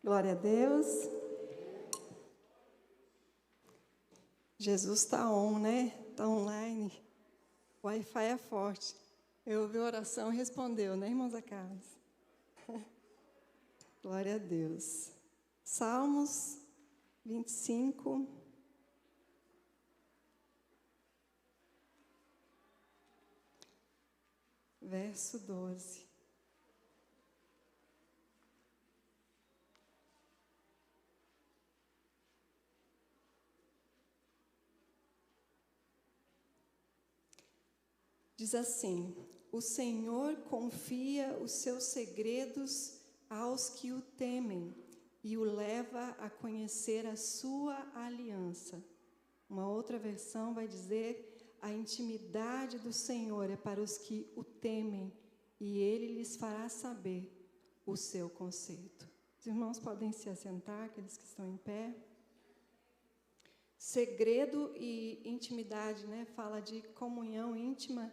Glória a Deus. Jesus está on, né? Está online. O Wi-Fi é forte. Eu ouvi a oração e respondeu, né, irmãos Carlos? Glória a Deus. Salmos 25. Verso 12. Diz assim: o Senhor confia os seus segredos aos que o temem e o leva a conhecer a sua aliança. Uma outra versão vai dizer: a intimidade do Senhor é para os que o temem e ele lhes fará saber o seu conceito. Os irmãos podem se assentar, aqueles que estão em pé. Segredo e intimidade, né? Fala de comunhão íntima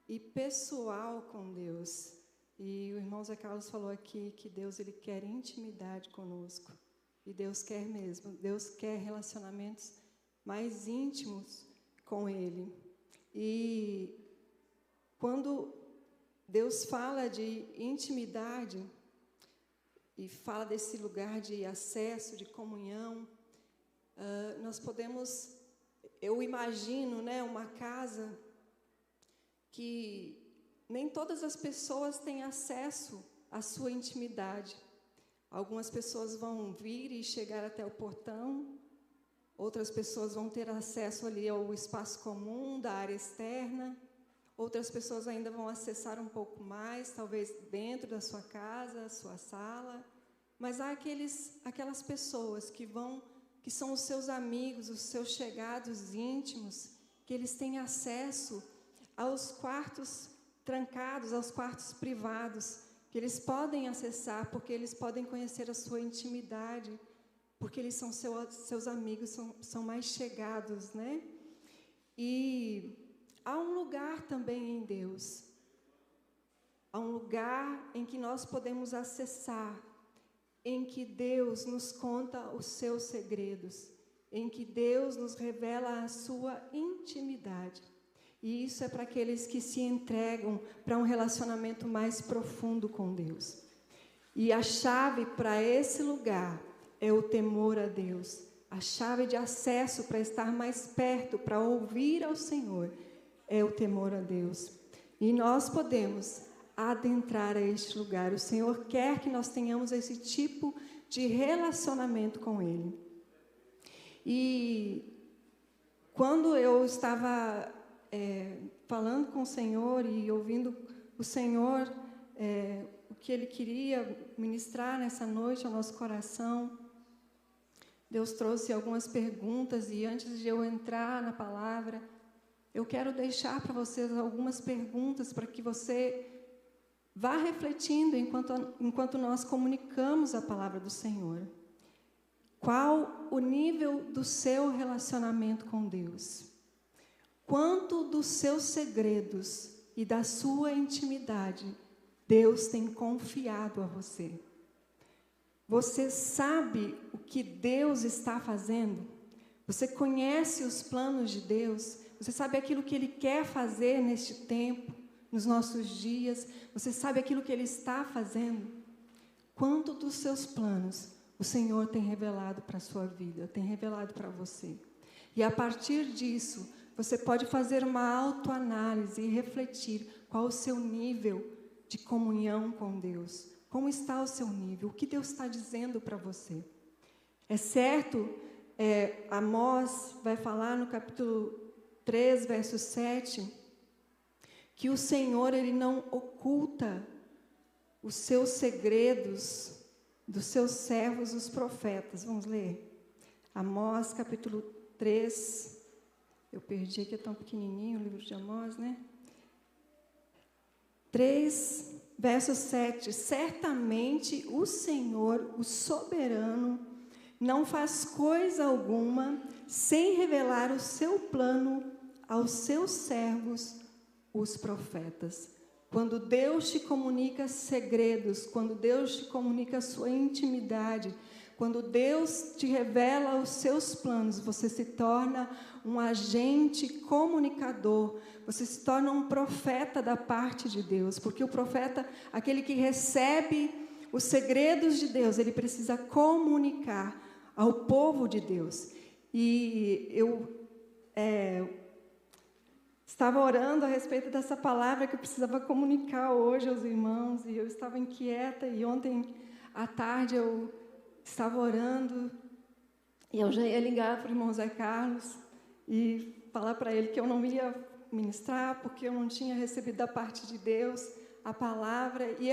e pessoal com Deus. E o irmão Zé Carlos falou aqui que Deus ele quer intimidade conosco. E Deus quer mesmo. Deus quer relacionamentos mais íntimos com Ele. E quando Deus fala de intimidade e fala desse lugar de acesso, de comunhão, nós podemos, eu imagino, né, uma casa que nem todas as pessoas têm acesso à sua intimidade. Algumas pessoas vão vir e chegar até o portão, outras pessoas vão ter acesso ali ao espaço comum da área externa, outras pessoas ainda vão acessar um pouco mais, talvez dentro da sua casa, sua sala, mas há aquelas pessoas que são os seus amigos, os seus chegados íntimos, que eles têm acesso aos quartos trancados, aos quartos privados, que eles podem acessar, porque eles podem conhecer a sua intimidade, porque eles são seus amigos, são mais chegados, né? E há um lugar também em Deus, há um lugar em que nós podemos acessar, em que Deus nos conta os seus segredos, em que Deus nos revela a sua intimidade. E isso é para aqueles que se entregam para um relacionamento mais profundo com Deus. E a chave para esse lugar é o temor a Deus. A chave de acesso para estar mais perto, para ouvir ao Senhor, é o temor a Deus. E nós podemos adentrar a este lugar. O Senhor quer que nós tenhamos esse tipo de relacionamento com Ele. E quando eu estava falando com o Senhor e ouvindo o Senhor, o que Ele queria ministrar nessa noite ao nosso coração, Deus trouxe algumas perguntas, e antes de eu entrar na palavra, eu quero deixar para vocês algumas perguntas para que você vá refletindo enquanto nós comunicamos a palavra do Senhor. Qual o nível do seu relacionamento com Deus? Quanto dos seus segredos e da sua intimidade Deus tem confiado a você? Você sabe o que Deus está fazendo? Você conhece os planos de Deus? Você sabe aquilo que Ele quer fazer neste tempo, nos nossos dias? Você sabe aquilo que Ele está fazendo? Quanto dos seus planos o Senhor tem revelado para a sua vida, tem revelado para você? E a partir disso, você pode fazer uma autoanálise e refletir qual o seu nível de comunhão com Deus. Como está o seu nível? O que Deus está dizendo para você? É certo, Amós vai falar no capítulo 3, verso 7, que o Senhor ele não oculta os seus segredos dos seus servos, os profetas. Vamos ler? Amós, capítulo 3... Eu perdi aqui, é tão pequenininho o livro de Amós, né? 3, verso 7. Certamente o Senhor, o soberano, não faz coisa alguma sem revelar o seu plano aos seus servos, os profetas. quando Deus te comunica segredos, quando Deus te comunica a sua intimidade, quando Deus te revela os seus planos, você se torna um agente comunicador, você se torna um profeta da parte de Deus, porque o profeta, aquele que recebe os segredos de Deus, ele precisa comunicar ao povo de Deus. E eu estava orando a respeito dessa palavra que eu precisava comunicar hoje aos irmãos, e eu estava inquieta, e ontem à tarde eu estava orando, e eu já ia ligar para o irmão Zé Carlos e falar para ele que eu não ia ministrar, porque eu não tinha recebido da parte de Deus a palavra, e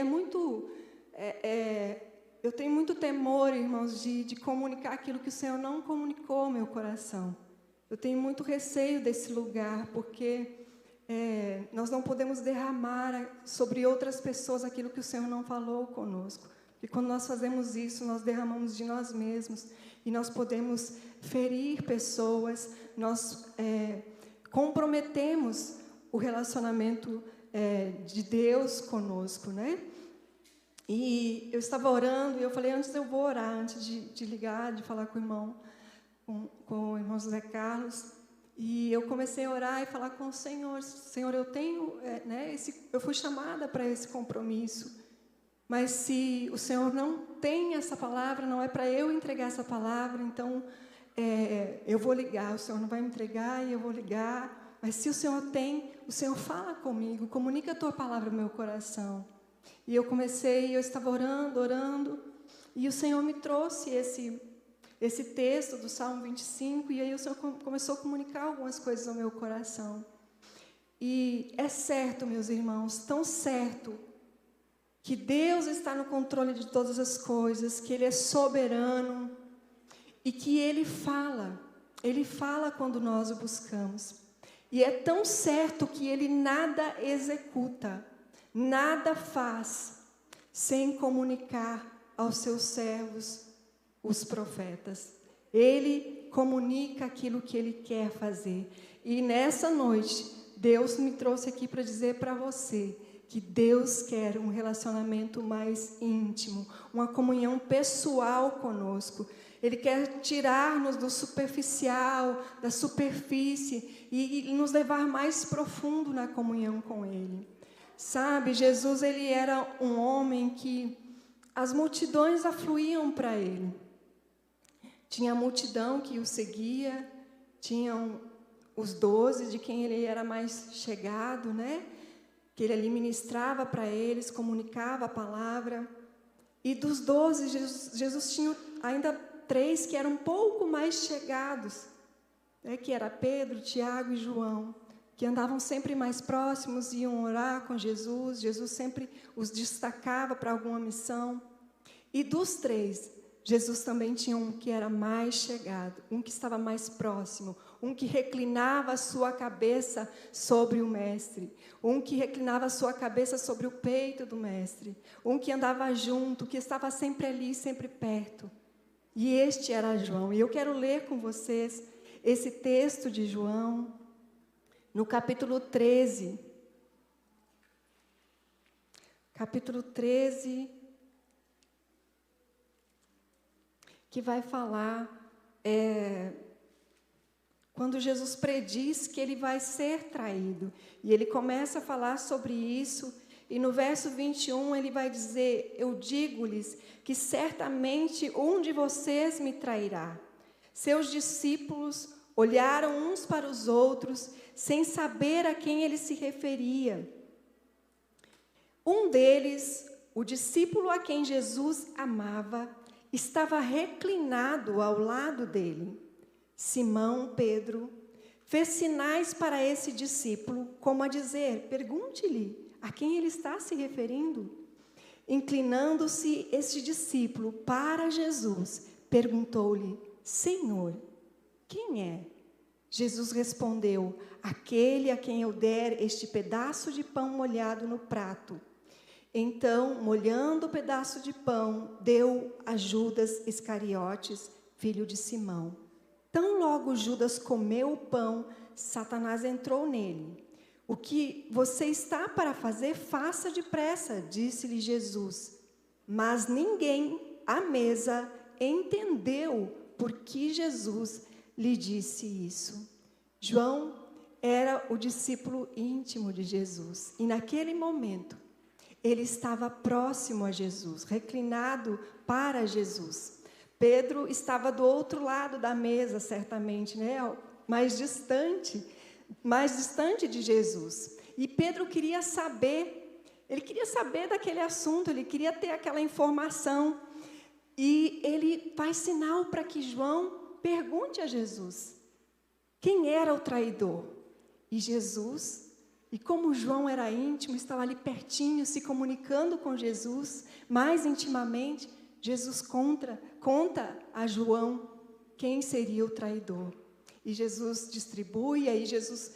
eu tenho muito temor, irmãos, de comunicar aquilo que o Senhor não comunicou ao meu coração. Eu tenho muito receio desse lugar, porque nós não podemos derramar sobre outras pessoas aquilo que o Senhor não falou conosco. E quando nós fazemos isso, nós derramamos de nós mesmos, e nós podemos ferir pessoas, nós comprometemos o relacionamento de Deus conosco, né? E eu estava orando, e eu falei, antes eu vou orar, antes de ligar, de falar com o irmão, com o irmão José Carlos, e eu comecei a orar e falar com o Senhor, Senhor, eu tenho, eu fui chamada para esse compromisso, mas se o Senhor não tem essa palavra, não é para eu entregar essa palavra, então eu vou ligar, o Senhor não vai me entregar e eu vou ligar, mas se o Senhor tem, o Senhor fala comigo, comunica a tua palavra no meu coração. E eu estava orando, e o Senhor me trouxe esse texto do Salmo 25, e aí o Senhor começou a comunicar algumas coisas ao meu coração. E é certo, meus irmãos, tão certo, que Deus está no controle de todas as coisas, que Ele é soberano, e que Ele fala quando nós o buscamos. E é tão certo que Ele nada executa, nada faz, sem comunicar aos seus servos, os profetas. Ele comunica aquilo que Ele quer fazer. E nessa noite, Deus me trouxe aqui para dizer para você que Deus quer um relacionamento mais íntimo, uma comunhão pessoal conosco. Ele quer tirar-nos do superficial, da superfície, e nos levar mais profundo na comunhão com Ele. Sabe, Jesus, Ele era um homem que as multidões afluíam para Ele. Tinha a multidão que o seguia, tinham os 12 de quem Ele era mais chegado, né? Que Ele ali ministrava para eles, comunicava a palavra. E dos 12, Jesus tinha ainda 3 que eram um pouco mais chegados, né? Que era Pedro, Tiago e João, que andavam sempre mais próximos, iam orar com Jesus. Jesus sempre os destacava para alguma missão. E dos 3, Jesus também tinha um que era mais chegado, um que estava mais próximo, um que reclinava a sua cabeça sobre o mestre, um que reclinava a sua cabeça sobre o peito do mestre, um que andava junto, que estava sempre ali, sempre perto. E este era João. E eu quero ler com vocês esse texto de João, no capítulo 13. Capítulo 13, que vai falar quando Jesus prediz que Ele vai ser traído. E Ele começa a falar sobre isso, e no verso 21 Ele vai dizer: eu digo-lhes que certamente um de vocês me trairá. Seus discípulos olharam uns para os outros, sem saber a quem Ele se referia. Um deles, o discípulo a quem Jesus amava, estava reclinado ao lado dele. Simão, Pedro, fez sinais para esse discípulo, como a dizer: pergunte-lhe a quem ele está se referindo. Inclinando-se este discípulo para Jesus, perguntou-lhe: Senhor, quem é? Jesus respondeu: aquele a quem eu der este pedaço de pão molhado no prato. Então, molhando o pedaço de pão, deu a Judas Iscariotes, filho de Simão. Tão logo Judas comeu o pão, Satanás entrou nele. O que você está para fazer, faça depressa, disse-lhe Jesus. Mas ninguém à mesa entendeu por que Jesus lhe disse isso. João era o discípulo íntimo de Jesus. E naquele momento, ele estava próximo a Jesus, reclinado para Jesus. Pedro estava do outro lado da mesa, certamente, né? mais distante de Jesus. E Pedro queria saber, ele queria saber daquele assunto, ele queria ter aquela informação. E ele faz sinal para que João pergunte a Jesus quem era o traidor. E Jesus, e como João era íntimo, estava ali pertinho, se comunicando com Jesus, mais intimamente, Jesus conta a João quem seria o traidor. E Jesus distribui, aí Jesus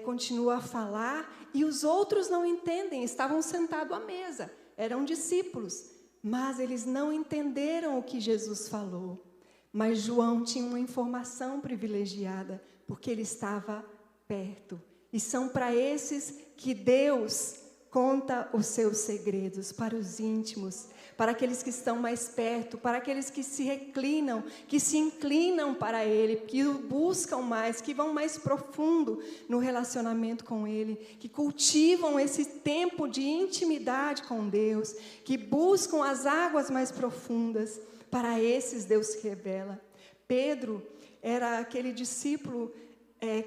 continua a falar, e os outros não entendem, estavam sentados à mesa, eram discípulos, mas eles não entenderam o que Jesus falou. Mas João tinha uma informação privilegiada, porque ele estava perto. E são para esses que Deus conta os seus segredos, para os íntimos, para aqueles que estão mais perto, para aqueles que se reclinam, que se inclinam para Ele, que o buscam mais, que vão mais profundo no relacionamento com Ele, que cultivam esse tempo de intimidade com Deus, que buscam as águas mais profundas. Para esses Deus se revela. Pedro era aquele discípulo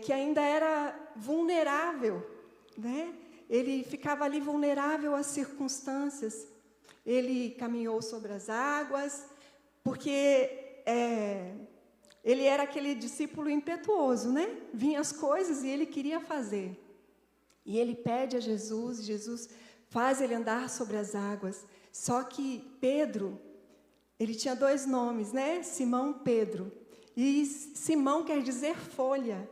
que ainda era vulnerável, né? Ele ficava ali vulnerável às circunstâncias. Ele caminhou sobre as águas, porque ele era aquele discípulo impetuoso, né? Vinha as coisas e ele queria fazer. E ele pede a Jesus, Jesus faz ele andar sobre as águas. Só que Pedro, ele tinha 2 nomes, né? Simão, Pedro. E Simão quer dizer folha.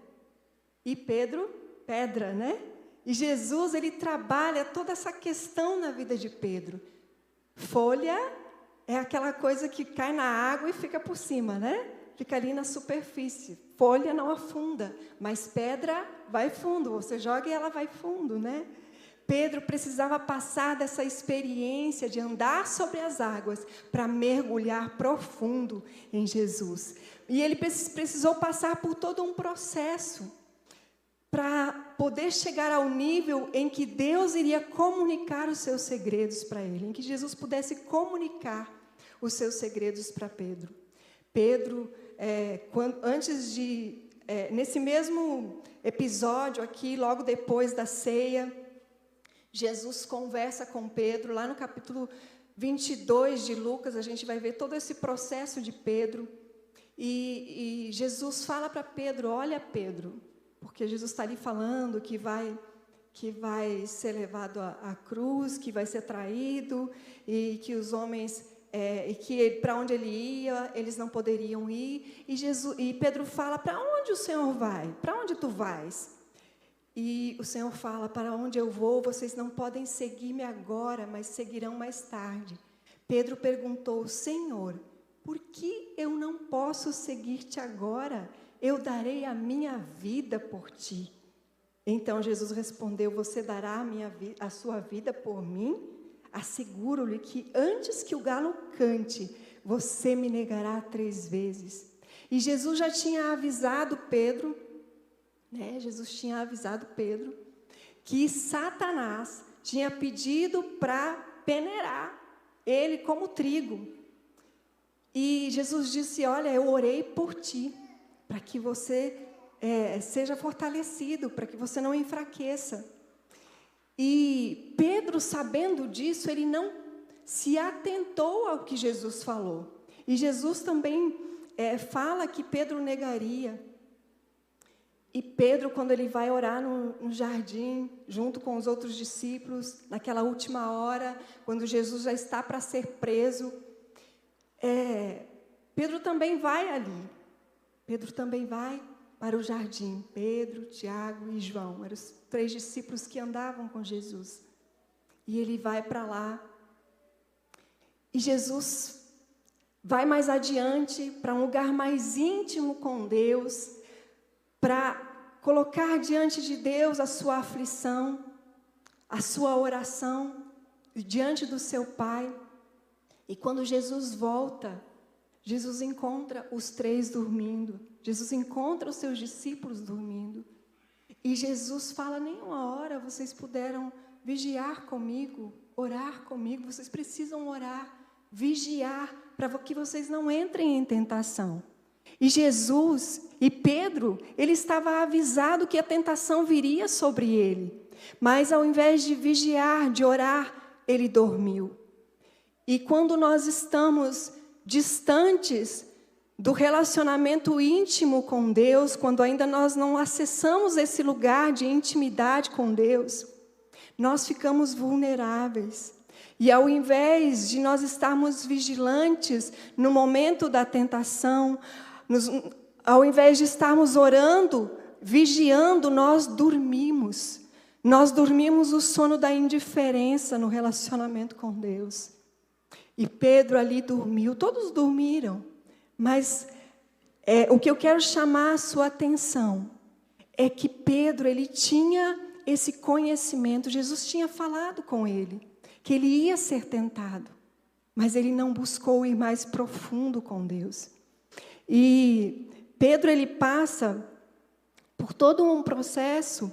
E Pedro, pedra, né? E Jesus, ele trabalha toda essa questão na vida de Pedro. Folha é aquela coisa que cai na água e fica por cima, né? Fica ali na superfície. Folha não afunda, mas pedra vai fundo. Você joga e ela vai fundo, né? Pedro precisava passar dessa experiência de andar sobre as águas para mergulhar profundo em Jesus. E ele precisou passar por todo um processo para poder chegar ao nível em que Deus iria comunicar os seus segredos para ele, em que Jesus pudesse comunicar os seus segredos para Pedro. Pedro, nesse mesmo episódio aqui, logo depois da ceia, Jesus conversa com Pedro, lá no capítulo 22 de Lucas, a gente vai ver todo esse processo de Pedro, e Jesus fala para Pedro, olha Pedro, porque Jesus está ali falando que vai ser levado à cruz, que vai ser traído, e que os homens, e que para onde ele ia, eles não poderiam ir. E Pedro fala, para onde o Senhor vai? Para onde tu vais? E o Senhor fala, para onde eu vou, vocês não podem seguir-me agora, mas seguirão mais tarde. Pedro perguntou, Senhor, por que eu não posso seguir-te agora? Eu darei a minha vida por ti. Então Jesus respondeu, você dará a sua vida por mim? Asseguro-lhe que antes que o galo cante, você me negará 3 vezes. E Jesus já tinha avisado Pedro, né? Jesus tinha avisado Pedro que Satanás tinha pedido para peneirar ele como trigo. E Jesus disse, olha, eu orei por ti, para que você seja fortalecido, para que você não enfraqueça. E Pedro, sabendo disso, ele não se atentou ao que Jesus falou. E Jesus também fala que Pedro negaria. E Pedro, quando ele vai orar no jardim, junto com os outros discípulos, naquela última hora, quando Jesus já está para ser preso, Pedro também vai ali. Pedro também vai para o jardim. Pedro, Tiago e João, eram os 3 discípulos que andavam com Jesus. E ele vai para lá. E Jesus vai mais adiante, para um lugar mais íntimo com Deus, para colocar diante de Deus a sua aflição, a sua oração, diante do seu Pai. E quando Jesus volta, Jesus encontra os 3 dormindo. Jesus encontra os seus discípulos dormindo. E Jesus fala: nenhuma hora vocês puderam vigiar comigo, orar comigo. Vocês precisam orar, vigiar, para que vocês não entrem em tentação. E Jesus e Pedro, ele estava avisado que a tentação viria sobre ele. Mas ao invés de vigiar, de orar, ele dormiu. E quando nós estamos distantes do relacionamento íntimo com Deus, quando ainda nós não acessamos esse lugar de intimidade com Deus, nós ficamos vulneráveis. E ao invés de nós estarmos vigilantes no momento da tentação, ao invés de estarmos orando, vigiando, nós dormimos. Nós dormimos o sono da indiferença no relacionamento com Deus. E Pedro ali dormiu, todos dormiram. Mas o que eu quero chamar a sua atenção é que Pedro, ele tinha esse conhecimento. Jesus tinha falado com ele, que ele ia ser tentado. Mas ele não buscou ir mais profundo com Deus. E Pedro, ele passa por todo um processo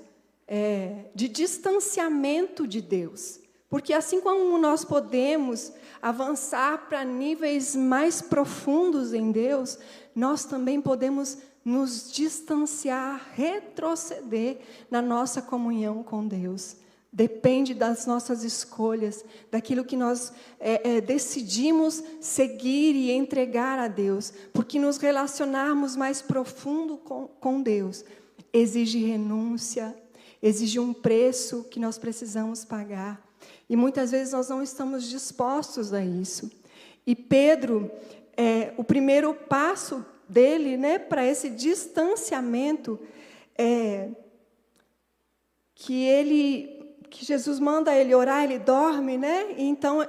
de distanciamento de Deus. Porque assim como nós podemos avançar para níveis mais profundos em Deus, nós também podemos nos distanciar, retroceder na nossa comunhão com Deus. Depende das nossas escolhas, daquilo que nós decidimos seguir e entregar a Deus. Porque nos relacionarmos mais profundo com Deus exige renúncia, exige um preço que nós precisamos pagar. E muitas vezes nós não estamos dispostos a isso. E Pedro, o primeiro passo dele, para esse distanciamento, que Jesus manda ele orar, ele dorme, E então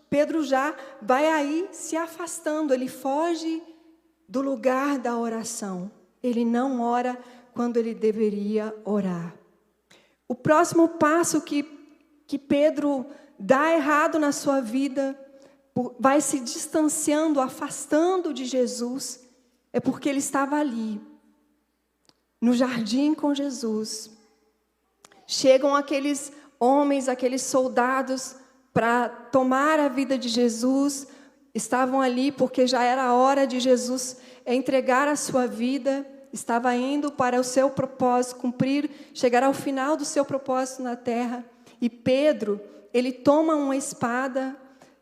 Pedro já vai aí se afastando, ele foge do lugar da oração. Ele não ora quando ele deveria orar. O próximo passo que Pedro dá errado na sua vida, vai se distanciando, afastando de Jesus, é porque ele estava ali, no jardim com Jesus. Chegam aqueles homens, aqueles soldados, para tomar a vida de Jesus, estavam ali porque já era a hora de Jesus entregar a sua vida, estava indo para o seu propósito, chegar ao final do seu propósito na terra. E Pedro, ele toma uma espada,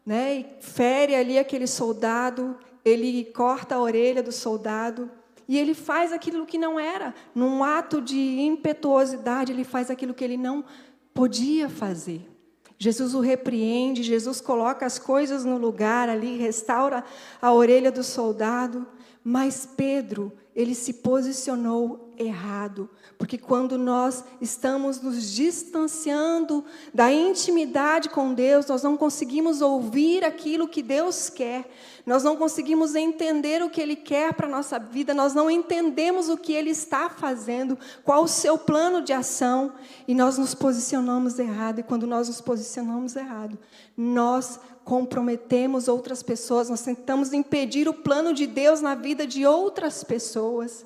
e fere ali aquele soldado, ele corta a orelha do soldado, e ele faz aquilo que não era. Num ato de impetuosidade, ele faz aquilo que ele não podia fazer. Jesus o repreende, Jesus coloca as coisas no lugar ali, restaura a orelha do soldado, mas Pedro, ele se posicionou errado, porque quando nós estamos nos distanciando da intimidade com Deus, nós não conseguimos ouvir aquilo que Deus quer, nós não conseguimos entender o que Ele quer para a nossa vida, nós não entendemos o que Ele está fazendo, qual o seu plano de ação, e nós nos posicionamos errado, e quando nós nos posicionamos errado, nós comprometemos outras pessoas, nós tentamos impedir o plano de Deus na vida de outras pessoas.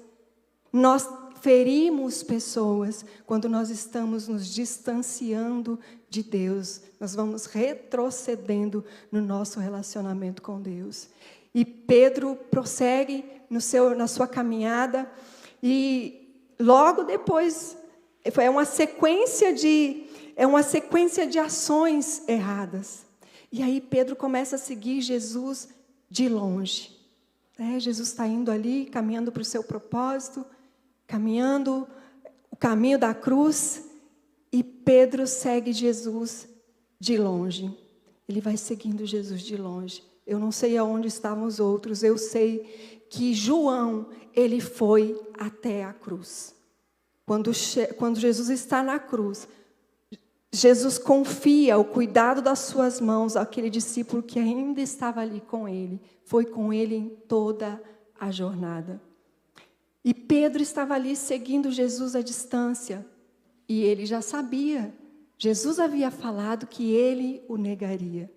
Nós ferimos pessoas quando nós estamos nos distanciando de Deus. Nós vamos retrocedendo no nosso relacionamento com Deus. E Pedro prossegue na sua caminhada e logo depois é uma sequência de ações erradas. E aí Pedro começa a seguir Jesus de longe. Jesus está indo ali, caminhando para o seu propósito, caminhando o caminho da cruz, e Pedro segue Jesus de longe. Ele vai seguindo Jesus de longe. Eu não sei aonde estavam os outros, eu sei que João, ele foi até a cruz. Quando Jesus está na cruz, Jesus confia o cuidado das suas mãos àquele discípulo que ainda estava ali com ele. Foi com ele em toda a jornada. E Pedro estava ali seguindo Jesus à distância. E ele já sabia. Jesus havia falado que ele o negaria.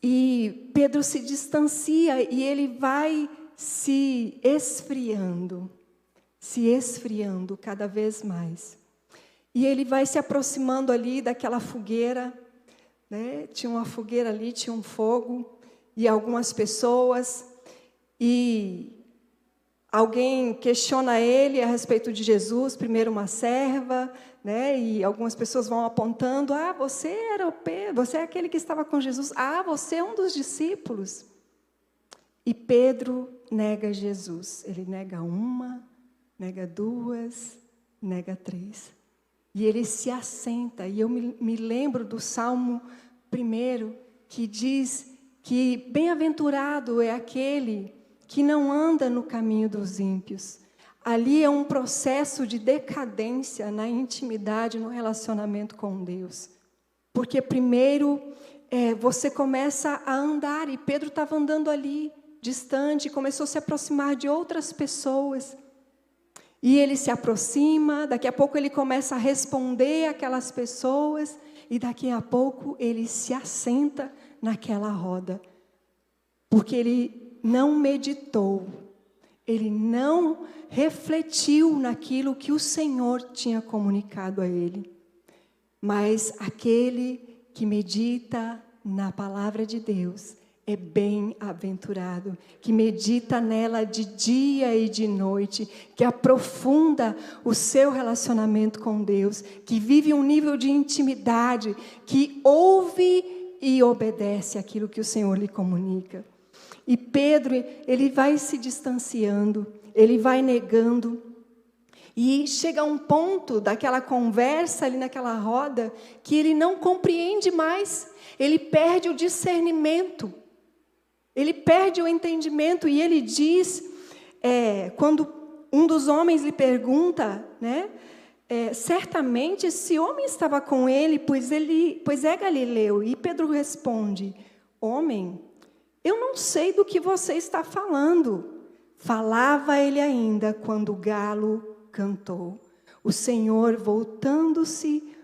E Pedro se distancia e ele vai se esfriando cada vez mais. E ele vai se aproximando ali daquela fogueira, né? Tinha uma fogueira ali, tinha um fogo, e algumas pessoas, e alguém questiona ele a respeito de Jesus, primeiro uma serva, né? E algumas pessoas vão apontando, você era o Pedro, você é aquele que estava com Jesus, você é um dos discípulos. E Pedro nega Jesus, ele nega uma, nega duas, nega três. E ele se assenta, e eu me lembro do Salmo 1, que diz que bem-aventurado é aquele que não anda no caminho dos ímpios. Ali é um processo de decadência na intimidade, no relacionamento com Deus. Porque primeiro você começa a andar, e Pedro estava andando ali, distante, começou a se aproximar de outras pessoas. E ele se aproxima, daqui a pouco ele começa a responder aquelas pessoas, e daqui a pouco ele se assenta naquela roda. Porque ele não meditou, ele não refletiu naquilo que o Senhor tinha comunicado a ele. Mas aquele que medita na palavra de Deus é bem-aventurado, que medita nela de dia e de noite, que aprofunda o seu relacionamento com Deus, que vive um nível de intimidade, que ouve e obedece aquilo que o Senhor lhe comunica. E Pedro, ele vai se distanciando, ele vai negando, e chega a um ponto daquela conversa ali naquela roda, que ele não compreende mais, ele perde o discernimento, ele perde o entendimento, e ele diz, quando um dos homens lhe pergunta, né, certamente esse homem estava com ele, pois é galileu. E Pedro responde, homem, eu não sei do que você está falando. Falava ele ainda quando o galo cantou. O Senhor, voltando-se,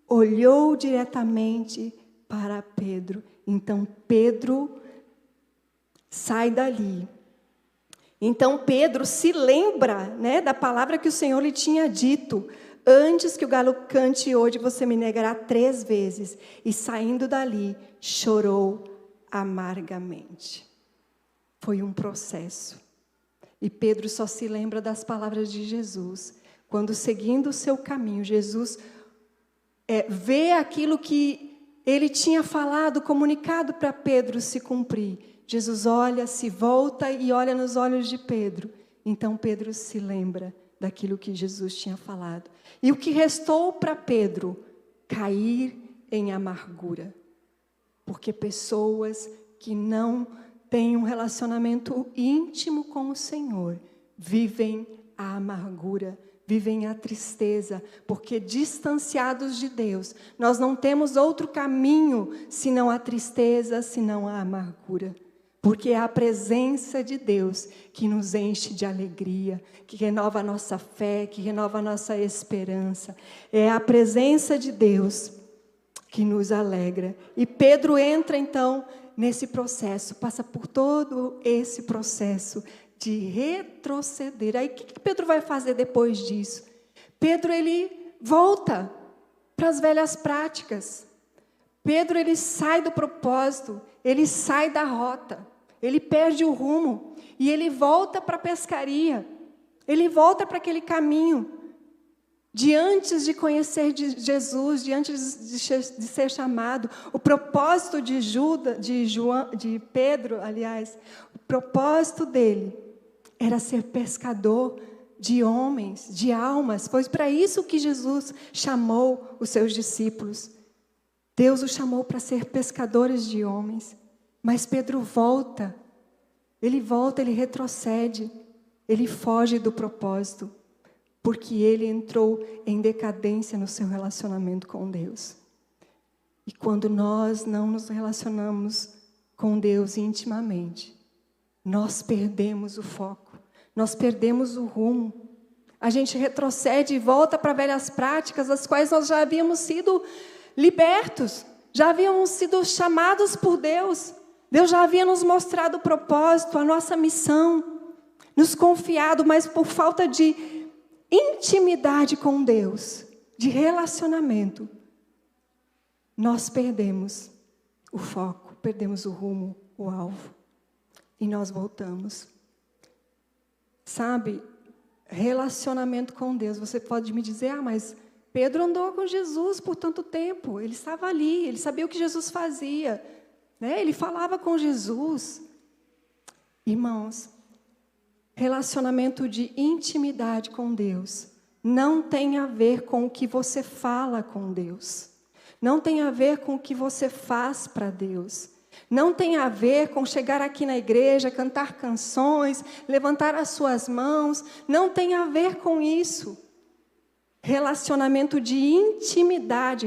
olhou diretamente para Pedro. Então Pedro sai dali. Então Pedro se lembra, né, da palavra que o Senhor lhe tinha dito. Antes que o galo cante hoje, você me negará 3 vezes. E saindo dali, chorou amargamente. Foi um processo. E Pedro só se lembra das palavras de Jesus. Quando, seguindo o seu caminho, Jesus vê aquilo que ele tinha falado, comunicado para Pedro se cumprir. Jesus olha, se volta e olha nos olhos de Pedro. Então Pedro se lembra daquilo que Jesus tinha falado. E o que restou para Pedro? Cair em amargura. Porque pessoas que não têm um relacionamento íntimo com o Senhor vivem a amargura, vivem a tristeza, porque distanciados de Deus, nós não temos outro caminho senão a tristeza, senão a amargura. Porque é a presença de Deus que nos enche de alegria, que renova a nossa fé, que renova a nossa esperança. É a presença de Deus que nos alegra. E Pedro entra, então, nesse processo, passa por todo esse processo de retroceder. Aí, o que Pedro vai fazer depois disso? Pedro, ele volta para as velhas práticas. Pedro, ele sai do propósito, ele sai da rota, ele perde o rumo, e ele volta para a pescaria, ele volta para aquele caminho, de antes de conhecer de Jesus, de antes de ser chamado. O propósito de Pedro, aliás, o propósito dele era ser pescador de homens, de almas. Foi para isso que Jesus chamou os seus discípulos. Deus o chamou para ser pescadores de homens. Mas Pedro volta, ele retrocede, ele foge do propósito, porque ele entrou em decadência no seu relacionamento com Deus. E quando nós não nos relacionamos com Deus intimamente, nós perdemos o foco, nós perdemos o rumo. A gente retrocede e volta para velhas práticas, das quais nós já havíamos sido libertos, já havíamos sido chamados por Deus. Deus já havia nos mostrado o propósito, a nossa missão, nos confiado, mas por falta de intimidade com Deus, de relacionamento, nós perdemos o foco, perdemos o rumo, o alvo, e nós voltamos. Sabe, relacionamento com Deus, você pode me dizer, mas Pedro andou com Jesus por tanto tempo, ele estava ali, ele sabia o que Jesus fazia, né? Ele falava com Jesus. Irmãos, relacionamento de intimidade com Deus não tem a ver com o que você fala com Deus, não tem a ver com o que você faz para Deus, não tem a ver com chegar aqui na igreja, cantar canções, levantar as suas mãos, não tem a ver com isso. Relacionamento de intimidade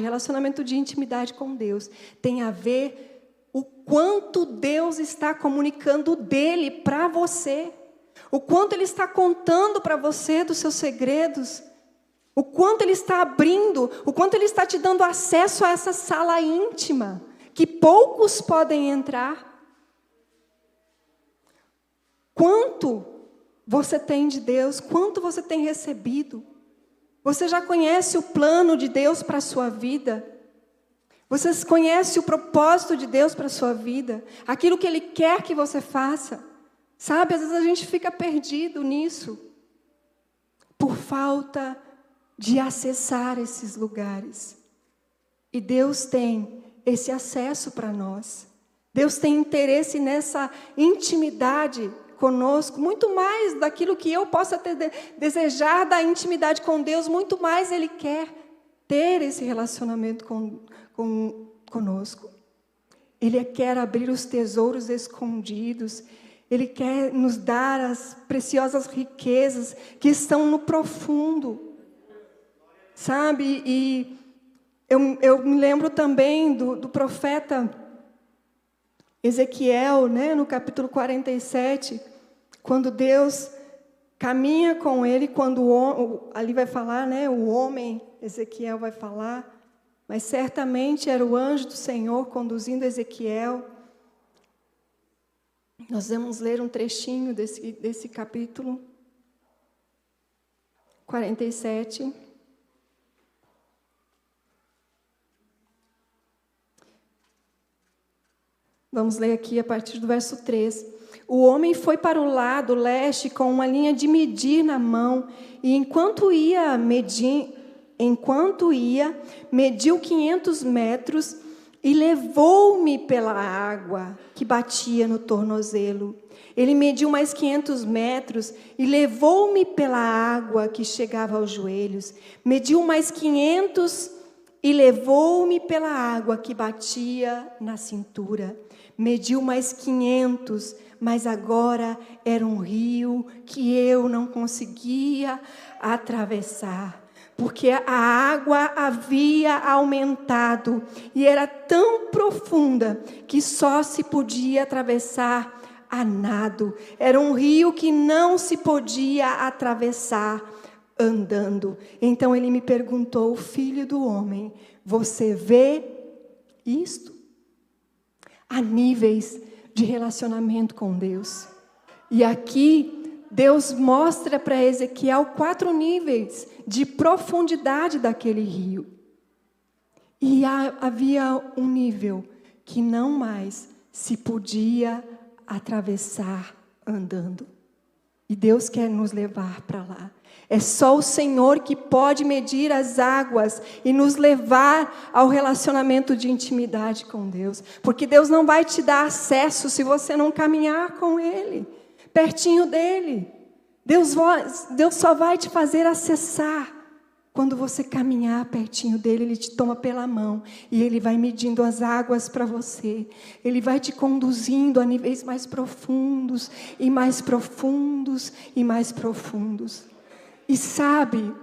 com Deus tem a ver o quanto Deus está comunicando dele para você, o quanto Ele está contando para você dos seus segredos, o quanto Ele está abrindo, o quanto Ele está te dando acesso a essa sala íntima, que poucos podem entrar. Quanto você tem de Deus, quanto você tem recebido. Você já conhece o plano de Deus para a sua vida? Você conhece o propósito de Deus para a sua vida? Aquilo que Ele quer que você faça? Sabe, às vezes a gente fica perdido nisso, por falta de acessar esses lugares. E Deus tem esse acesso para nós. Deus tem interesse nessa intimidade conosco, muito mais daquilo que eu possa desejar da intimidade com Deus, muito mais Ele quer ter esse relacionamento conosco. Ele quer abrir os tesouros escondidos, Ele quer nos dar as preciosas riquezas que estão no profundo. Sabe, e eu me lembro também do profeta Ezequiel, né, no capítulo 47, quando Deus caminha com ele, quando ali vai falar, né, o homem, Ezequiel vai falar, mas certamente era o anjo do Senhor conduzindo Ezequiel. Nós vamos ler um trechinho desse capítulo 47. Vamos ler aqui a partir do verso 3. O homem foi para o lado leste com uma linha de medir na mão, e enquanto ia, mediu 500 metros e levou-me pela água que batia no tornozelo. Ele mediu mais 500 metros e levou-me pela água que chegava aos joelhos. Mediu mais 500 e levou-me pela água que batia na cintura. Mediu mais 500, mas agora era um rio que eu não conseguia atravessar, porque a água havia aumentado e era tão profunda que só se podia atravessar a nado. Era um rio que não se podia atravessar andando. Então ele me perguntou: filho do homem, você vê isto? Há níveis de relacionamento com Deus. E aqui Deus mostra para Ezequiel 4 níveis de profundidade daquele rio. E havia um nível que não mais se podia atravessar andando. E Deus quer nos levar para lá. É só o Senhor que pode medir as águas e nos levar ao relacionamento de intimidade com Deus. Porque Deus não vai te dar acesso se você não caminhar com Ele, pertinho dEle. Deus só vai te fazer acessar quando você caminhar pertinho dEle. Ele te toma pela mão e Ele vai medindo as águas para você. Ele vai te conduzindo a níveis mais profundos e mais profundos e mais profundos. E sabe,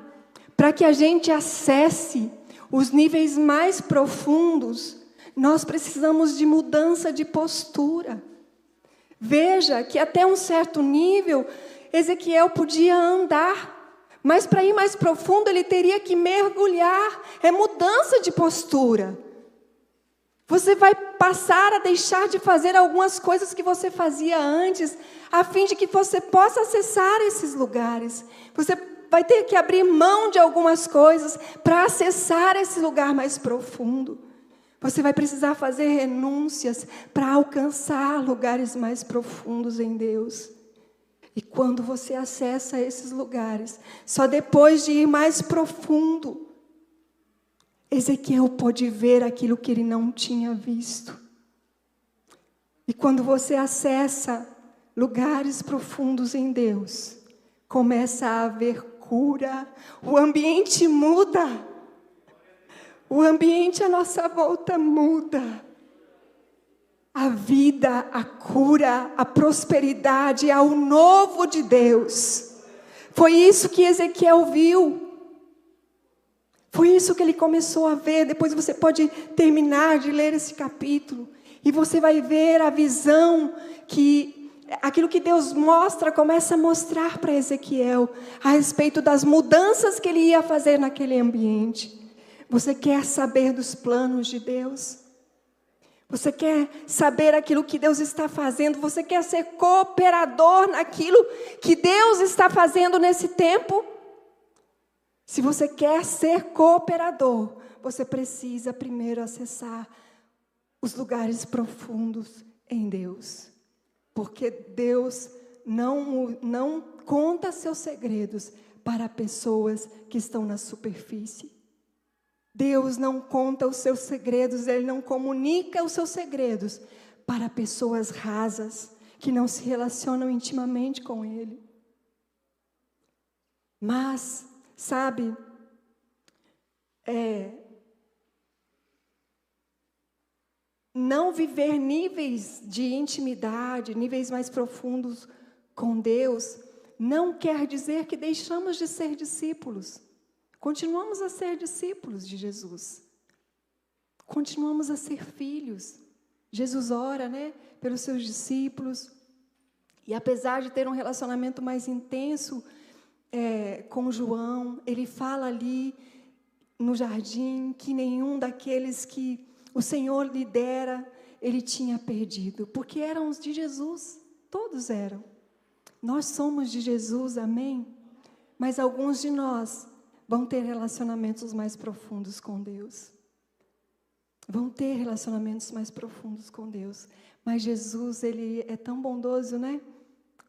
para que a gente acesse os níveis mais profundos, nós precisamos de mudança de postura. Veja que até um certo nível, Ezequiel podia andar, mas para ir mais profundo ele teria que mergulhar. É mudança de postura. Você vai passar a deixar de fazer algumas coisas que você fazia antes, a fim de que você possa acessar esses lugares. Você vai ter que abrir mão de algumas coisas para acessar esse lugar mais profundo. Você vai precisar fazer renúncias para alcançar lugares mais profundos em Deus. E quando você acessa esses lugares, só depois de ir mais profundo, Ezequiel pode ver aquilo que ele não tinha visto. E quando você acessa lugares profundos em Deus, começa a haver cura, o ambiente muda. O ambiente à nossa volta muda. A vida, a cura, a prosperidade, ao novo de Deus. Foi isso que Ezequiel viu. Foi isso que ele começou a ver. Depois você pode terminar de ler esse capítulo. E você vai ver a visão que aquilo que Deus mostra, começa a mostrar para Ezequiel a respeito das mudanças que ele ia fazer naquele ambiente. Você quer saber dos planos de Deus? Você quer saber aquilo que Deus está fazendo? Você quer ser cooperador naquilo que Deus está fazendo nesse tempo? Se você quer ser cooperador, você precisa primeiro acessar os lugares profundos em Deus. Porque Deus não conta seus segredos para pessoas que estão na superfície. Deus não conta os seus segredos, Ele não comunica os seus segredos para pessoas rasas, que não se relacionam intimamente com Ele. Mas, sabe, não viver níveis de intimidade, níveis mais profundos com Deus, não quer dizer que deixamos de ser discípulos. Continuamos a ser discípulos de Jesus. Continuamos a ser filhos. Jesus ora, pelos seus discípulos. E apesar de ter um relacionamento mais intenso com João, ele fala ali no jardim que nenhum daqueles que o Senhor lhe dera, ele tinha perdido. Porque eram os de Jesus. Todos eram. Nós somos de Jesus, amém? Mas alguns de nós vão ter relacionamentos mais profundos com Deus. Vão ter relacionamentos mais profundos com Deus. Mas Jesus, Ele é tão bondoso,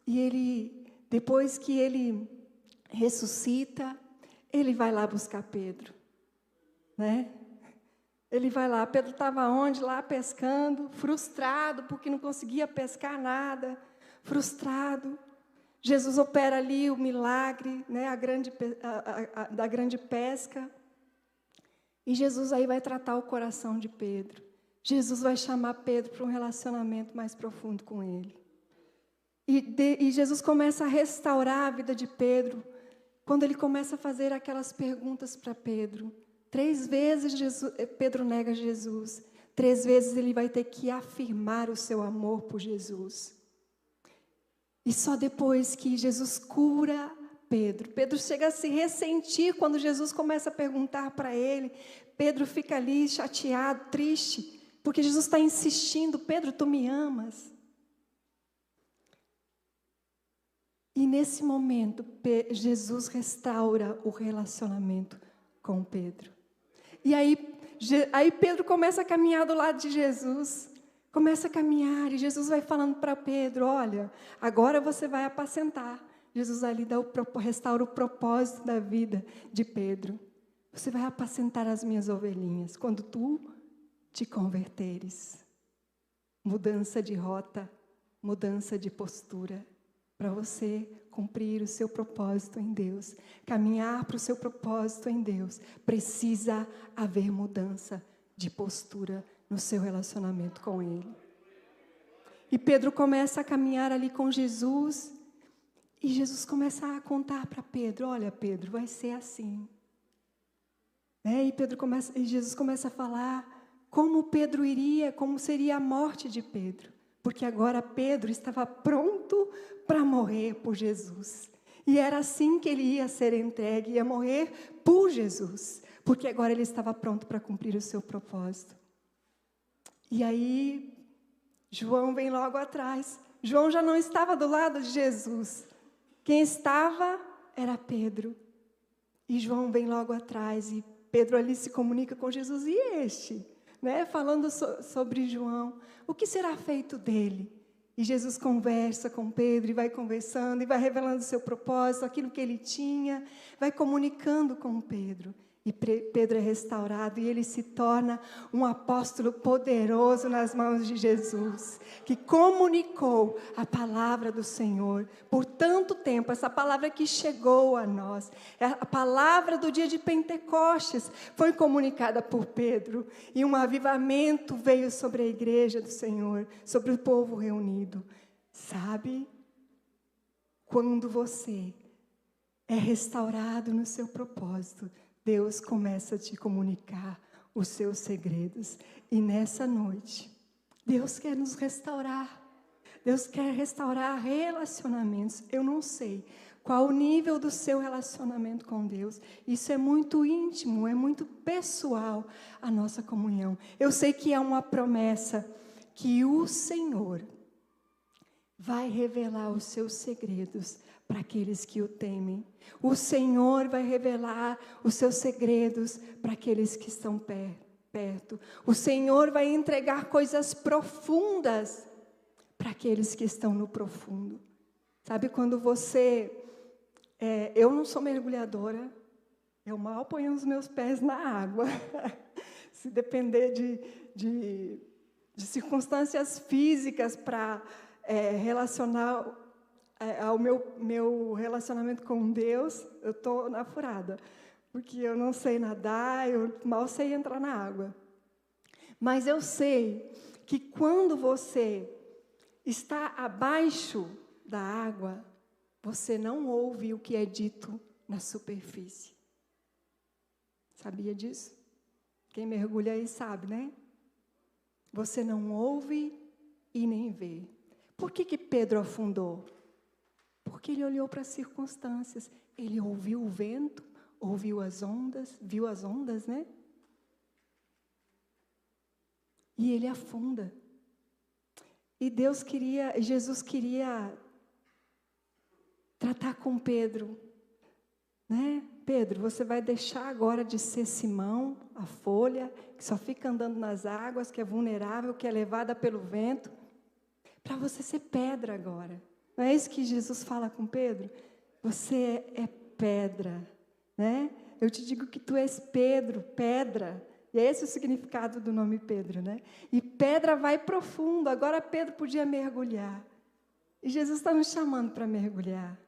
E Ele, depois que Ele ressuscita, Ele vai lá buscar Pedro. Ele vai lá. Pedro estava onde? Lá pescando, frustrado, porque não conseguia pescar nada. Frustrado. Jesus opera ali o milagre, da grande pesca. E Jesus aí vai tratar o coração de Pedro. Jesus vai chamar Pedro para um relacionamento mais profundo com ele. E Jesus começa a restaurar a vida de Pedro, quando ele começa a fazer aquelas perguntas para Pedro. 3 vezes Pedro nega Jesus. 3 vezes ele vai ter que afirmar o seu amor por Jesus. E só depois que Jesus cura Pedro chega a se ressentir quando Jesus começa a perguntar para ele. Pedro fica ali chateado, triste, porque Jesus está insistindo: Pedro, tu me amas? E nesse momento, Jesus restaura o relacionamento com Pedro. E aí Pedro começa a caminhar do lado de Jesus. Começa a caminhar e Jesus vai falando para Pedro: olha, agora você vai apacentar. Jesus ali restaura o propósito da vida de Pedro. Você vai apacentar as minhas ovelhinhas quando tu te converteres. Mudança de rota, mudança de postura, para você cumprir o seu propósito em Deus. Caminhar para o seu propósito em Deus, precisa haver mudança de postura no seu relacionamento com Ele. E Pedro começa a caminhar ali com Jesus, e Jesus começa a contar para Pedro: olha, Pedro, vai ser assim. E Jesus começa a falar como Pedro iria, como seria a morte de Pedro. Porque agora Pedro estava pronto para morrer por Jesus. E era assim que ele ia ser entregue, ia morrer por Jesus. Porque agora ele estava pronto para cumprir o seu propósito. E aí, João vem logo atrás. João já não estava do lado de Jesus. Quem estava era Pedro. E João vem logo atrás. E Pedro ali se comunica com Jesus. E este? Falando sobre João. O que será feito dele? E Jesus conversa com Pedro. E vai conversando. E vai revelando o seu propósito. Aquilo que ele tinha. Vai comunicando com Pedro. E Pedro é restaurado e ele se torna um apóstolo poderoso nas mãos de Jesus, que comunicou a palavra do Senhor por tanto tempo, essa palavra que chegou a nós, a palavra do dia de Pentecostes foi comunicada por Pedro, e um avivamento veio sobre a igreja do Senhor, sobre o povo reunido. Sabe, quando você é restaurado no seu propósito, Deus começa a te comunicar os seus segredos. E nessa noite, Deus quer nos restaurar. Deus quer restaurar relacionamentos. Eu não sei qual o nível do seu relacionamento com Deus. Isso é muito íntimo, é muito pessoal a nossa comunhão. Eu sei que é uma promessa que o Senhor vai revelar os seus segredos para aqueles que o temem. O Senhor vai revelar os seus segredos para aqueles que estão perto. O Senhor vai entregar coisas profundas para aqueles que estão no profundo. Sabe, quando você... eu não sou mergulhadora, eu mal ponho os meus pés na água. Se depender de circunstâncias físicas para relacionar ao meu relacionamento com Deus, eu estou na furada, porque eu não sei nadar, eu mal sei entrar na água. Mas eu sei que quando você está abaixo da água, você não ouve o que é dito na superfície. Sabia disso? Quem mergulha aí sabe, né? Você não ouve e nem vê. Por que Pedro afundou? Porque ele olhou para as circunstâncias. Ele ouviu o vento, ouviu as ondas, viu as ondas, né? E ele afunda. E Jesus queria tratar com Pedro, né? Pedro, você vai deixar agora de ser Simão, a folha, que só fica andando nas águas, que é vulnerável, que é levada pelo vento, para você ser pedra agora. Não é isso que Jesus fala com Pedro? Você é pedra, né? Eu te digo que tu és Pedro, pedra. E é esse o significado do nome Pedro, né? E pedra vai profundo. Agora Pedro podia mergulhar. E Jesus está nos chamando para mergulhar.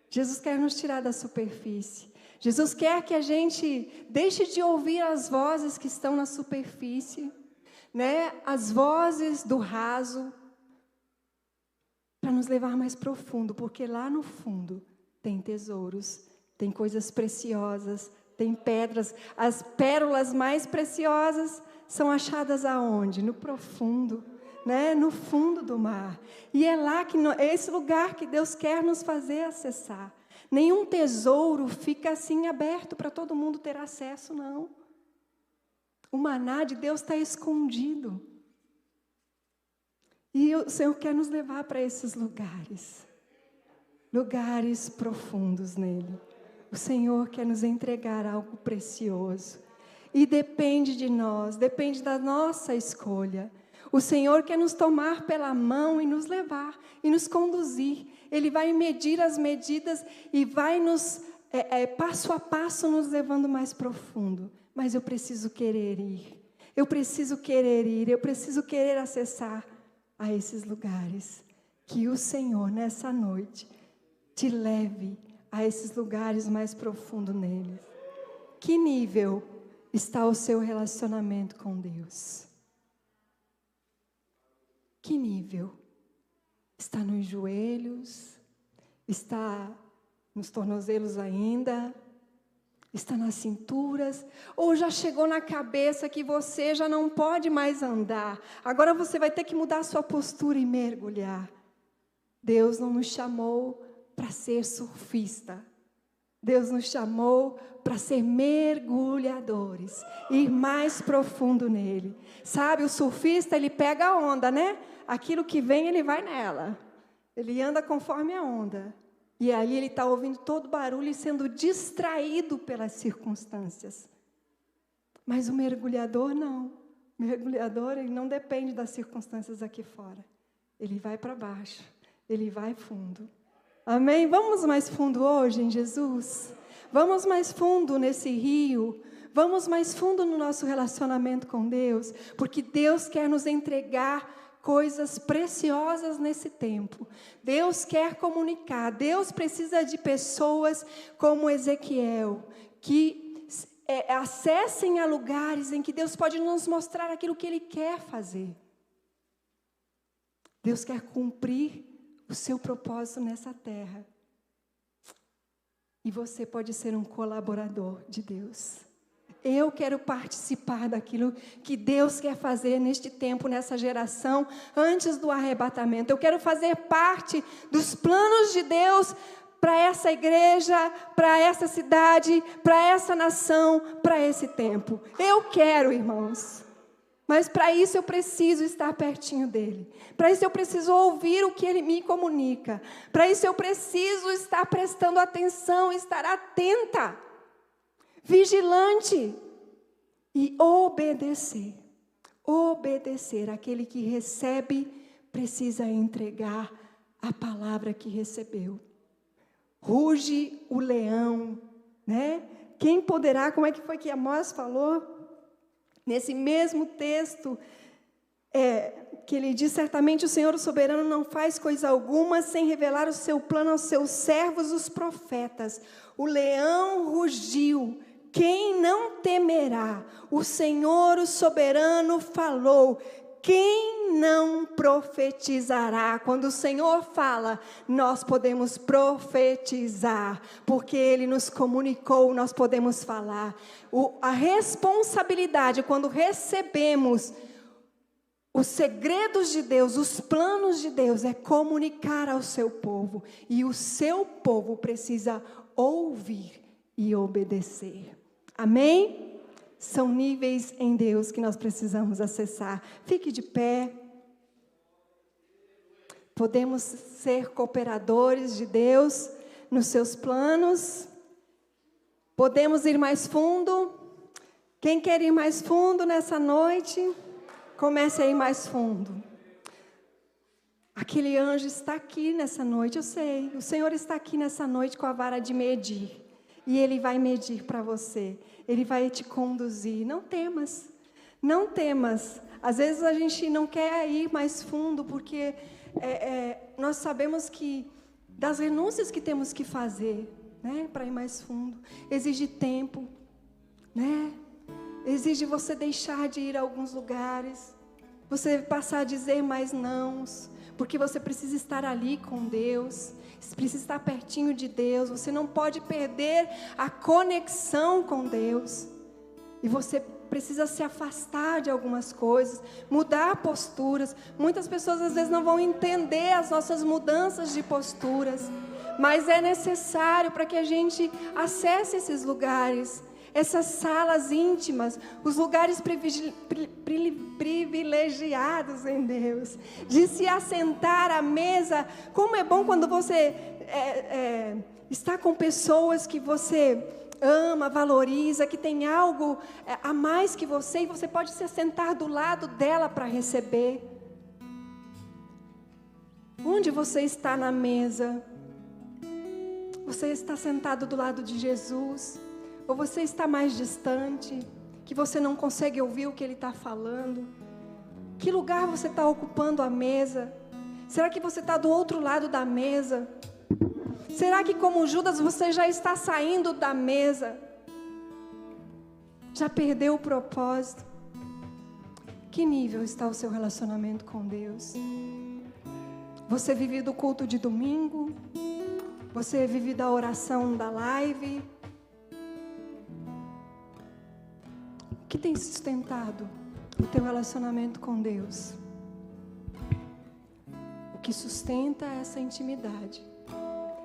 Jesus quer nos tirar da superfície. Jesus quer que a gente deixe de ouvir as vozes que estão na superfície, né? As vozes do raso, para nos levar mais profundo, porque lá no fundo tem tesouros, tem coisas preciosas, tem pedras. As pérolas mais preciosas são achadas aonde? No profundo, né? No fundo do mar. E é lá é esse lugar que Deus quer nos fazer acessar. Nenhum tesouro fica assim aberto para todo mundo ter acesso, não. O maná de Deus está escondido. E o Senhor quer nos levar para esses lugares. Lugares profundos nele. O Senhor quer nos entregar algo precioso. E depende de nós, depende da nossa escolha. O Senhor quer nos tomar pela mão e nos levar, e nos conduzir. Ele vai medir as medidas e vai nos, passo a passo, nos levando mais profundo. Mas eu preciso querer ir. Eu preciso querer ir, eu preciso querer acessar a esses lugares. Que o Senhor, nessa noite, te leve a esses lugares mais profundos neles. Que nível está o seu relacionamento com Deus? Que nível? Está nos joelhos? Está nos tornozelos ainda? Está nas cinturas, ou já chegou na cabeça que você já não pode mais andar. Agora você vai ter que mudar a sua postura e mergulhar. Deus não nos chamou para ser surfista. Deus nos chamou para ser mergulhadores, ir mais profundo nele. Sabe, o surfista, ele pega a onda, né? Aquilo que vem, ele vai nela. Ele anda conforme a onda. E ali ele está ouvindo todo o barulho e sendo distraído pelas circunstâncias. Mas o mergulhador não. O mergulhador, ele não depende das circunstâncias aqui fora. Ele vai para baixo. Ele vai fundo. Amém? Vamos mais fundo hoje em Jesus? Vamos mais fundo nesse rio. Vamos mais fundo no nosso relacionamento com Deus. Porque Deus quer nos entregar coisas preciosas nesse tempo. Deus quer comunicar. Deus precisa de pessoas como Ezequiel, que acessem a lugares em que Deus pode nos mostrar aquilo que Ele quer fazer. Deus quer cumprir o seu propósito nessa terra. E você pode ser um colaborador de Deus. Eu quero participar daquilo que Deus quer fazer neste tempo, nessa geração, antes do arrebatamento. Eu quero fazer parte dos planos de Deus para essa igreja, para essa cidade, para essa nação, para esse tempo. Eu quero, irmãos. Mas para isso eu preciso estar pertinho dele. Para isso eu preciso ouvir o que ele me comunica. Para isso eu preciso estar prestando atenção, estar atenta, vigilante e obedecer. Obedecer. Aquele que recebe precisa entregar a palavra que recebeu. Ruge o leão, né? Quem poderá, como é que foi que Amós falou? Nesse mesmo texto, que ele diz, certamente o Senhor o soberano não faz coisa alguma sem revelar o seu plano aos seus servos, os profetas. O leão rugiu, quem não temerá? O Senhor o soberano falou, quem não profetizará? Quando o Senhor fala, nós podemos profetizar, porque Ele nos comunicou, nós podemos falar. A responsabilidade, quando recebemos os segredos de Deus, os planos de Deus, é comunicar ao seu povo. E o seu povo precisa ouvir e obedecer. Amém? São níveis em Deus que nós precisamos acessar. Fique de pé. Podemos ser cooperadores de Deus nos seus planos. Podemos ir mais fundo. Quem quer ir mais fundo nessa noite, comece a ir mais fundo. Aquele anjo está aqui nessa noite, eu sei. O Senhor está aqui nessa noite com a vara de medir. E Ele vai medir para você. Ele vai te conduzir. Não temas. Não temas. Às vezes a gente não quer ir mais fundo, porque nós sabemos que das renúncias que temos que fazer, né, para ir mais fundo, exige tempo, né? Exige você deixar de ir a alguns lugares, você passar a dizer mais nãos, porque você precisa estar ali com Deus, você precisa estar pertinho de Deus, você não pode perder a conexão com Deus, e você precisa se afastar de algumas coisas, mudar posturas. Muitas pessoas às vezes não vão entender as nossas mudanças de posturas, mas é necessário para que a gente acesse esses lugares, essas salas íntimas, os lugares privilegiados em Deus, de se assentar à mesa. Como é bom quando você está com pessoas que você ama, valoriza, que tem algo a mais que você, e você pode se sentar do lado dela para receber. Onde você está na mesa? Você está sentado do lado de Jesus? Ou você está mais distante, que você não consegue ouvir o que Ele está falando? Que lugar você está ocupando a mesa? Será que você está do outro lado da mesa? Será que, como Judas, você já está saindo da mesa? Já perdeu o propósito? Que nível está o seu relacionamento com Deus? Você vive do culto de domingo? Você vive da oração da live? que tem sustentado o teu relacionamento com Deus? O que sustenta essa intimidade?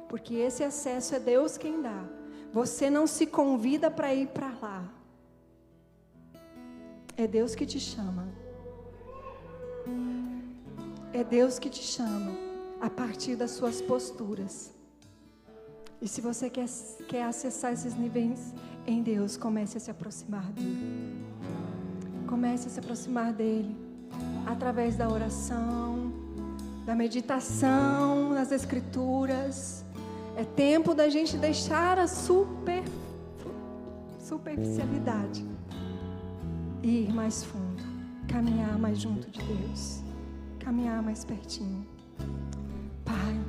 Porque esse acesso é Deus quem dá. Você não se convida para ir para lá. É Deus que te chama. É Deus que te chama a partir das suas posturas. E se você quer acessar esses níveis em Deus, comece a se aproximar dEle. Comece a se aproximar dEle através da oração, da meditação nas Escrituras. É tempo da gente deixar a superficialidade e ir mais fundo, caminhar mais junto de Deus, caminhar mais pertinho. Pai,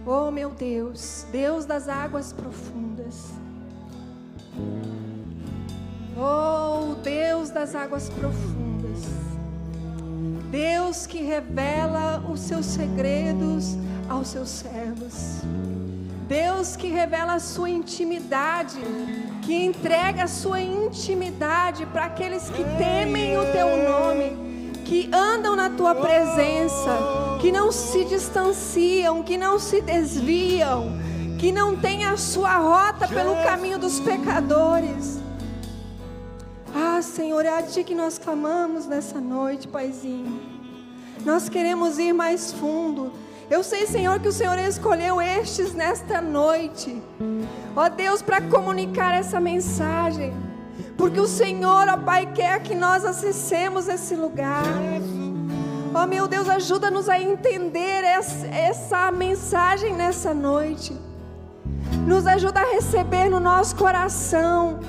oh meu Deus, Deus das águas profundas, oh Deus das águas profundas, Deus que revela os seus segredos aos seus servos, Deus que revela a sua intimidade, que entrega a sua intimidade para aqueles que temem o teu nome, que andam na tua presença, que não se distanciam, que não se desviam, que não têm a sua rota pelo caminho dos pecadores. Ah, Senhor, é a Ti que nós clamamos nessa noite, Paizinho. Nós queremos ir mais fundo. Eu sei, Senhor, que o Senhor escolheu estes nesta noite, ó Deus, para comunicar essa mensagem, porque o Senhor, ó Pai, quer que nós acessemos esse lugar. Ó meu Deus, ajuda-nos a entender essa mensagem nessa noite. Nos ajuda a receber no nosso coração,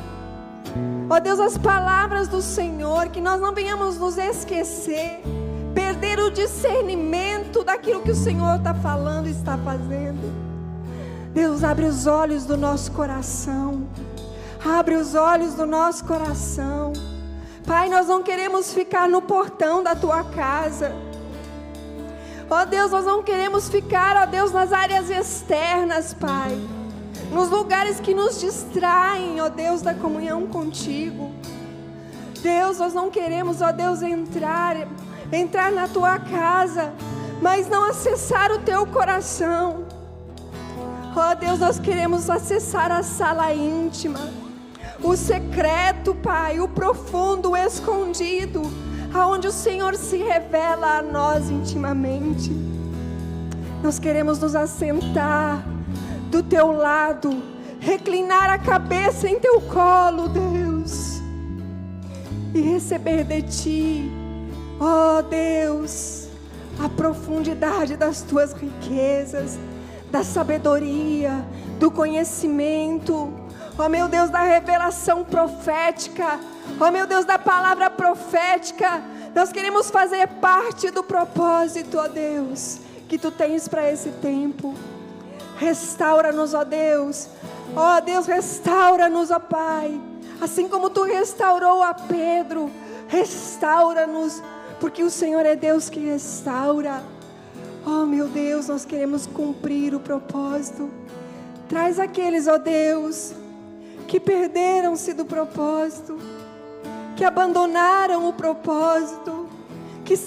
ó Deus, as palavras do Senhor, que nós não venhamos nos esquecer, perder o discernimento daquilo que o Senhor está falando e está fazendo. Deus, abre os olhos do nosso coração. Abre os olhos do nosso coração. Pai, nós não queremos ficar no portão da Tua casa. Ó Deus, nós não queremos ficar, ó Deus, nas áreas externas, Pai. Nos lugares que nos distraem, ó Deus, da comunhão contigo. Deus, nós não queremos, ó Deus, entrar na Tua casa, mas não acessar o Teu coração. Ó Deus, nós queremos acessar a sala íntima, o secreto, Pai, o profundo, o escondido, aonde o Senhor se revela a nós intimamente. Nós queremos nos assentar do Teu lado, reclinar a cabeça em Teu colo, Deus, e receber de Ti, ó Deus, a profundidade das Tuas riquezas, da sabedoria, do conhecimento, ó meu Deus, da revelação profética, ó meu Deus, da palavra profética. Nós queremos fazer parte do propósito, ó Deus, que Tu tens para esse tempo. Restaura-nos, ó Deus, restaura-nos, ó Pai, assim como Tu restaurou a Pedro. Restaura-nos, porque o Senhor é Deus que restaura. Oh meu Deus, nós queremos cumprir o propósito. Traz aqueles, ó Deus, que perderam-se do propósito, que abandonaram o propósito, que